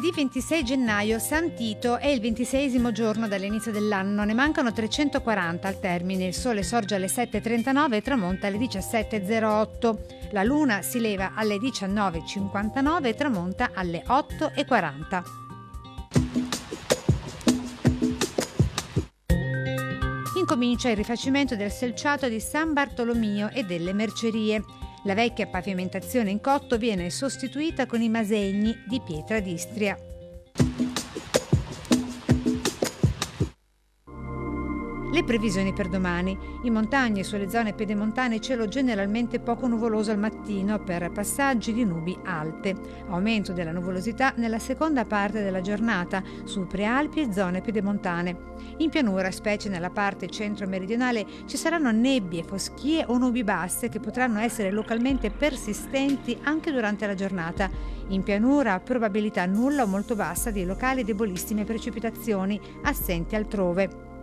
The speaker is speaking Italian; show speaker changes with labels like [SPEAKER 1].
[SPEAKER 1] Martedì 26 gennaio, San Tito, è il 26esimo giorno dall'inizio dell'anno, ne mancano 340 al termine. Il sole sorge alle 7.39 e tramonta alle 17.08. La luna si leva alle 19.59 e tramonta alle 8.40. Incomincia il rifacimento del selciato di San Bartolomeo e delle mercerie. La vecchia pavimentazione in cotto viene sostituita con i masegni di pietra d'Istria. Le previsioni per domani. In montagna e sulle zone pedemontane cielo generalmente poco nuvoloso al mattino per passaggi di nubi alte. Aumento della nuvolosità nella seconda parte della giornata su prealpi e zone pedemontane. In pianura, specie nella parte centro-meridionale, ci saranno nebbie, foschie o nubi basse che potranno essere localmente persistenti anche durante la giornata. In pianura, probabilità nulla o molto bassa di locali debolissime precipitazioni, assenti altrove.